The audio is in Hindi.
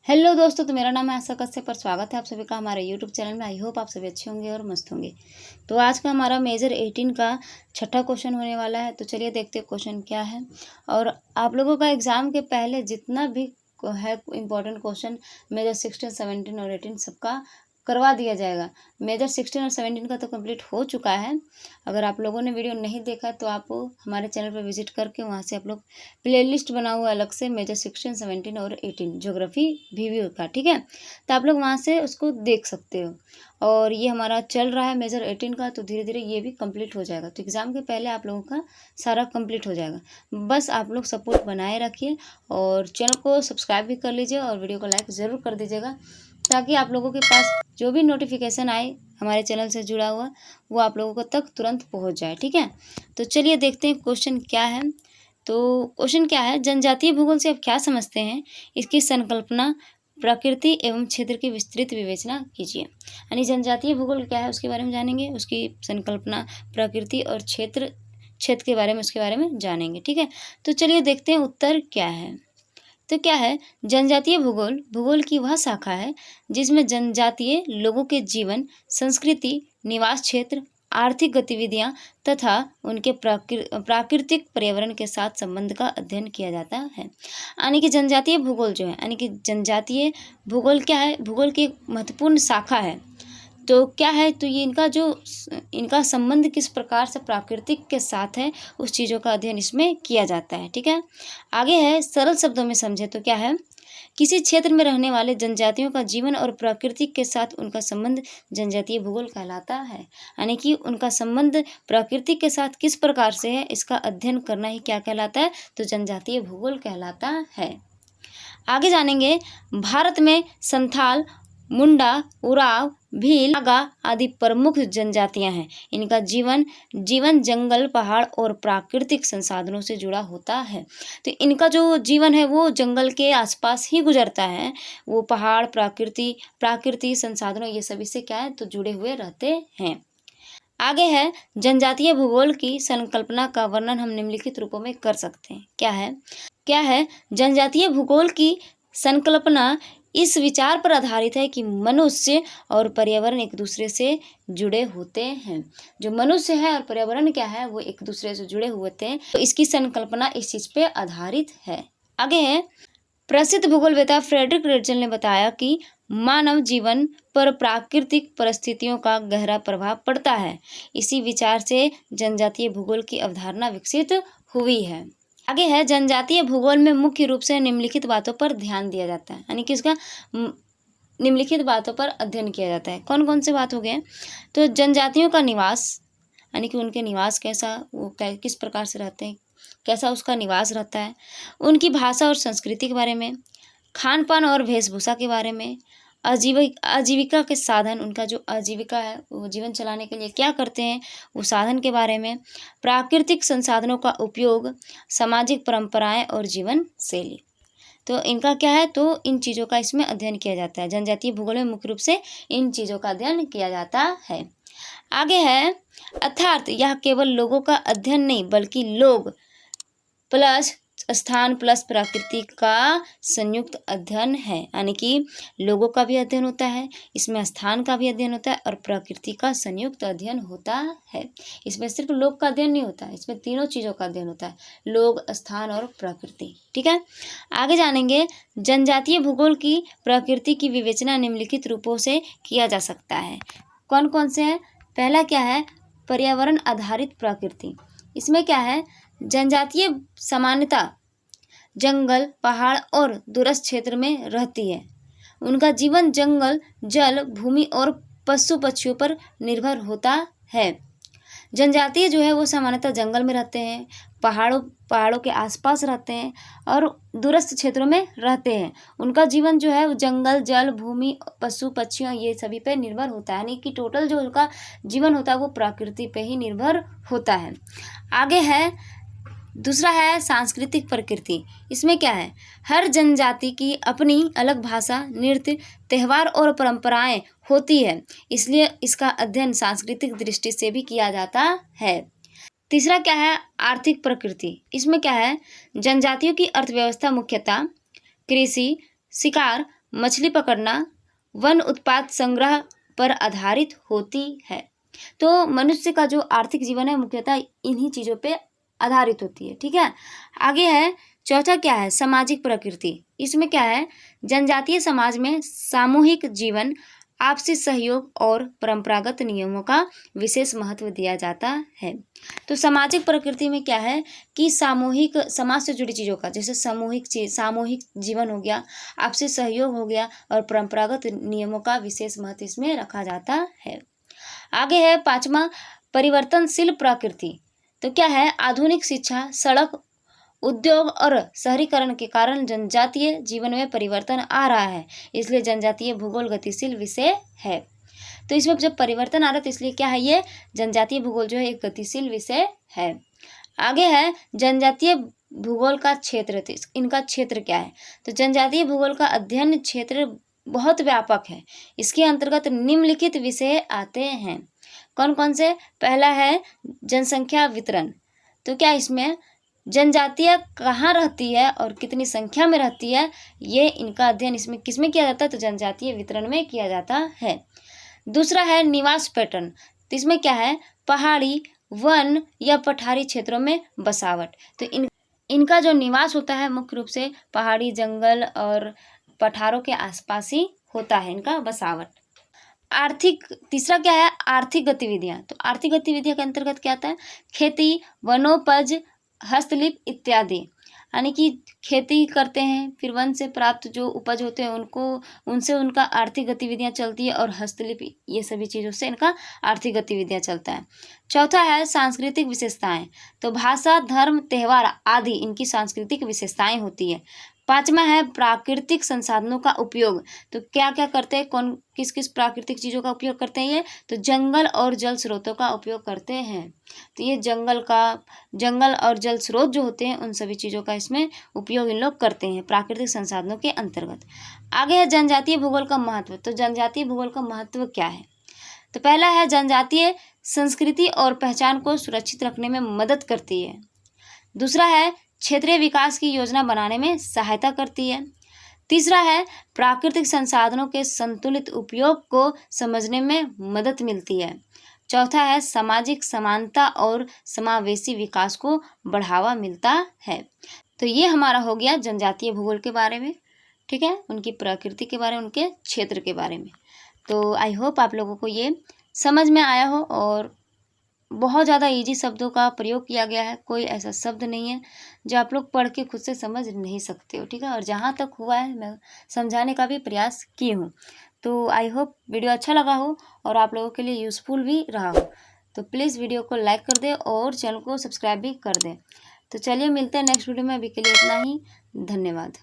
हेलो दोस्तों, तो मेरा नाम है आशा कश्यप पर स्वागत है आप सभी का हमारे यूट्यूब चैनल में। आई होप आप सभी अच्छे होंगे और मस्त होंगे। तो आज का हमारा मेजर 18 का छठा क्वेश्चन होने वाला है। तो चलिए देखते हैं क्वेश्चन क्या है। और आप लोगों का एग्ज़ाम के पहले जितना भी है इम्पोर्टेंट क्वेश्चन मेजर 16, 17 और 18 सबका करवा दिया जाएगा। मेजर 16 और 17 का तो कंप्लीट हो चुका है। अगर आप लोगों ने वीडियो नहीं देखा तो आप हमारे चैनल पर विजिट करके वहाँ से आप लोग प्लेलिस्ट बना हुआ अलग से मेजर 16, 17 और 18 ज्योग्राफी वीडियो का, ठीक है। तो आप लोग वहाँ से उसको देख सकते हो। और ये हमारा चल रहा है मेजर 18 का, तो धीरे धीरे ये भी कंप्लीट हो जाएगा। तो एग्ज़ाम के पहले आप लोगों का सारा कंप्लीट हो जाएगा। बस आप लोग सपोर्ट बनाए रखिए और चैनल को सब्सक्राइब भी कर लीजिए और वीडियो को लाइक ज़रूर कर दीजिएगा, ताकि आप लोगों के पास जो भी नोटिफिकेशन आए हमारे चैनल से जुड़ा हुआ वो आप लोगों को तक तुरंत पहुंच जाए, ठीक है। तो चलिए देखते हैं क्वेश्चन क्या है। तो क्वेश्चन क्या है, जनजातीय भूगोल से आप क्या समझते हैं, इसकी संकल्पना, प्रकृति एवं क्षेत्र की विस्तृत विवेचना कीजिए। यानी जनजातीय भूगोल क्या है उसके बारे में जानेंगे, उसकी संकल्पना, प्रकृति और क्षेत्र के बारे में, उसके बारे में जानेंगे, ठीक है। तो चलिए देखते हैं उत्तर क्या है। तो क्या है, जनजातीय भूगोल भूगोल की वह शाखा है जिसमें जनजातीय लोगों के जीवन, संस्कृति, निवास क्षेत्र, आर्थिक गतिविधियां तथा उनके प्राकृतिक पर्यावरण के साथ संबंध का अध्ययन किया जाता है। यानी कि जनजातीय भूगोल जो है, यानी कि जनजातीय भूगोल क्या है, भूगोल की एक महत्वपूर्ण शाखा है। तो क्या है, तो ये इनका संबंध किस प्रकार से प्राकृतिक के साथ है, उस चीज़ों का अध्ययन इसमें किया जाता है, ठीक है। आगे है, सरल शब्दों में समझे तो क्या है, किसी क्षेत्र में रहने वाले जनजातियों का जीवन और प्रकृति के साथ उनका संबंध जनजातीय भूगोल कहलाता है। यानी कि उनका संबंध प्रकृति के साथ किस प्रकार से है, इसका अध्ययन करना ही क्या कहलाता है, तो जनजातीय भूगोल कहलाता है। आगे जानेंगे, भारत में संथाल, मुंडा, उराव, भील, नागा आदि प्रमुख जनजातियां हैं। इनका जीवन जंगल, पहाड़ और प्राकृतिक संसाधनों से जुड़ा होता है। तो इनका जो जीवन है वो जंगल के आसपास ही गुजरता है। वो पहाड़, प्राकृतिक संसाधनों ये सभी से क्या है, तो जुड़े हुए रहते हैं। आगे है, जनजातीय भूगोल की संकल्पना का वर्णन हम निम्नलिखित रूपों में कर सकते हैं। क्या है, जनजातीय भूगोल की संकल्पना इस विचार पर आधारित है कि मनुष्य और पर्यावरण एक दूसरे से जुड़े होते हैं। जो मनुष्य है और पर्यावरण क्या है, वो एक दूसरे से जुड़े होते हैं। तो इसकी संकल्पना इस चीज पे आधारित है। आगे है, प्रसिद्ध भूगोलवेत्ता फ्रेडरिक रेचल ने बताया कि मानव जीवन पर प्राकृतिक परिस्थितियों का गहरा प्रभाव पड़ता है। इसी विचार से जनजातीय भूगोल की अवधारणा विकसित हुई है। आगे है, जनजातीय भूगोल में मुख्य रूप से निम्नलिखित बातों पर ध्यान दिया जाता है। यानी कि इसका निम्नलिखित बातों पर अध्ययन किया जाता है। कौन कौन से बात हो गए, तो जनजातियों का निवास, यानी कि उनके निवास कैसा, वो किस प्रकार से रहते हैं, कैसा उसका निवास रहता है, उनकी भाषा और संस्कृति के बारे में, खान पान और वेशभूषा के बारे में, आजीविका के साधन, उनका जो आजीविका है वो जीवन चलाने के लिए क्या करते हैं, वो साधन के बारे में, प्राकृतिक संसाधनों का उपयोग, सामाजिक परंपराएं और जीवन शैली। तो इनका क्या है, तो इन चीज़ों का इसमें अध्ययन किया जाता है। जनजातीय भूगोल में मुख्य रूप से इन चीज़ों का अध्ययन किया जाता है। आगे है, अर्थात यह केवल लोगों का अध्ययन नहीं बल्कि लोग प्लस स्थान प्लस प्रकृति का संयुक्त अध्ययन है। यानी कि लोगों का भी अध्ययन होता है, इसमें स्थान का भी अध्ययन होता है और प्रकृति का संयुक्त अध्ययन होता है। इसमें सिर्फ लोग का अध्ययन नहीं होता है, इसमें तीनों चीज़ों का अध्ययन होता है, लोग, स्थान और प्रकृति, ठीक है। आगे जानेंगे, जनजातीय भूगोल की प्रकृति की विवेचना निम्नलिखित रूपों से किया जा सकता है। कौन कौन से हैं, पहला क्या है, पर्यावरण आधारित प्रकृति। इसमें क्या है, जनजातीय सामान्यतः जंगल, पहाड़ और दूरस्थ क्षेत्र में रहती है। उनका जीवन जंगल, जल, भूमि और पशु पक्षियों पर निर्भर होता है। जनजातीय जो है वो सामान्यतः जंगल में रहते हैं, पहाड़ों के आसपास रहते हैं और दूरस्थ क्षेत्रों में रहते हैं। उनका जीवन जो है वो जंगल, जल, भूमि, पशु पक्षियों ये सभी पे निर्भर होता है। यानी कि टोटल जो उनका जीवन होता है वो प्रकृति पे ही निर्भर होता है। आगे है, दूसरा है सांस्कृतिक प्रकृति। इसमें क्या है, हर जनजाति की अपनी अलग भाषा, नृत्य, त्यौहार और परंपराएं होती है, इसलिए इसका अध्ययन सांस्कृतिक दृष्टि से भी किया जाता है। तीसरा क्या है, आर्थिक प्रकृति। इसमें क्या है, जनजातियों की अर्थव्यवस्था मुख्यतः कृषि, शिकार, मछली पकड़ना, वन उत्पाद संग्रह पर आधारित होती है। तो मनुष्य का जो आर्थिक जीवन है मुख्यतः इन्हीं चीज़ों पे आधारित होती है। ठीक है, आगे है चौथा क्या है, सामाजिक प्रकृति। इसमें क्या है, जनजातीय समाज में सामूहिक जीवन, आपसी सहयोग और परंपरागत नियमों का विशेष महत्व दिया जाता है। तो सामाजिक प्रकृति में क्या है कि सामूहिक समाज से जुड़ी चीज़ों का, जैसे सामूहिक जीवन हो गया, आपसी सहयोग हो गया और परंपरागत नियमों का विशेष महत्व इसमें रखा जाता है। आगे है पांचवा, परिवर्तनशील प्रकृति। तो क्या है, आधुनिक शिक्षा, सड़क, उद्योग और शहरीकरण के कारण जनजातीय जीवन में परिवर्तन आ रहा है, इसलिए जनजातीय भूगोल गतिशील विषय है। तो इसमें जब परिवर्तन आ रहा है तो इसलिए क्या है, ये जनजातीय भूगोल जो है एक गतिशील विषय है। आगे है जनजातीय भूगोल का क्षेत्र। तो इनका क्षेत्र क्या है, तो जनजातीय भूगोल का अध्ययन क्षेत्र बहुत व्यापक है। इसके अंतर्गत निम्नलिखित विषय आते हैं। कौन कौन से, पहला है जनसंख्या वितरण। तो क्या इसमें जनजातियाँ कहाँ रहती है और कितनी संख्या में रहती है, ये इनका अध्ययन इसमें किसमें किया जाता है, तो जनजातीय वितरण में किया जाता है। दूसरा है निवास पैटर्न। तो इसमें क्या है, पहाड़ी, वन या पठारी क्षेत्रों में बसावट। तो इनका जो निवास होता है मुख्य रूप से पहाड़ी, जंगल और पठारों के आसपास ही होता है इनका बसावट। तीसरा क्या है, आर्थिक गतिविधियाँ। तो आर्थिक गतिविधियों के अंतर्गत क्या आता है, खेती, वनोपज, हस्तलिप इत्यादि, यानी कि खेती करते हैं, फिर वन से प्राप्त जो उपज होते हैं उनसे उनका आर्थिक गतिविधियां चलती है, और हस्तलिप, ये सभी चीज़ों से इनका आर्थिक गतिविधियां चलता है। चौथा है सांस्कृतिक विशेषताएं। तो भाषा, धर्म, त्यौहार आदि इनकी सांस्कृतिक विशेषताएं होती है। पांचवा है प्राकृतिक संसाधनों का उपयोग। तो क्या क्या करते हैं, किस किस प्राकृतिक चीज़ों का उपयोग करते हैं ये, तो जंगल और जल स्रोतों का उपयोग करते हैं। तो ये जंगल और जल स्रोत जो होते हैं उन सभी चीज़ों का इसमें उपयोग इन लोग करते हैं प्राकृतिक संसाधनों के अंतर्गत। आगे है जनजातीय भूगोल का महत्व। तो जनजातीय भूगोल का महत्व क्या है, तो पहला है जनजातीय संस्कृति और पहचान को सुरक्षित रखने में मदद करती है। दूसरा है क्षेत्रीय विकास की योजना बनाने में सहायता करती है। तीसरा है प्राकृतिक संसाधनों के संतुलित उपयोग को समझने में मदद मिलती है। चौथा है सामाजिक समानता और समावेशी विकास को बढ़ावा मिलता है। तो ये हमारा हो गया जनजातीय भूगोल के बारे में, ठीक है, उनकी प्रकृति के बारे में, उनके क्षेत्र के बारे में। तो आई होप आप लोगों को ये समझ में आया हो, और बहुत ज़्यादा इजी शब्दों का प्रयोग किया गया है। कोई ऐसा शब्द नहीं है जो आप लोग पढ़ के खुद से समझ नहीं सकते हो, ठीक है, और जहाँ तक हुआ है मैं समझाने का भी प्रयास की हूँ। तो आई होप वीडियो अच्छा लगा हो और आप लोगों के लिए यूज़फुल भी रहा हो। तो प्लीज़ वीडियो को लाइक कर दें और चैनल को सब्सक्राइब भी कर दें। तो चलिए मिलते हैं नेक्स्ट वीडियो में, अभी के लिए इतना ही, धन्यवाद।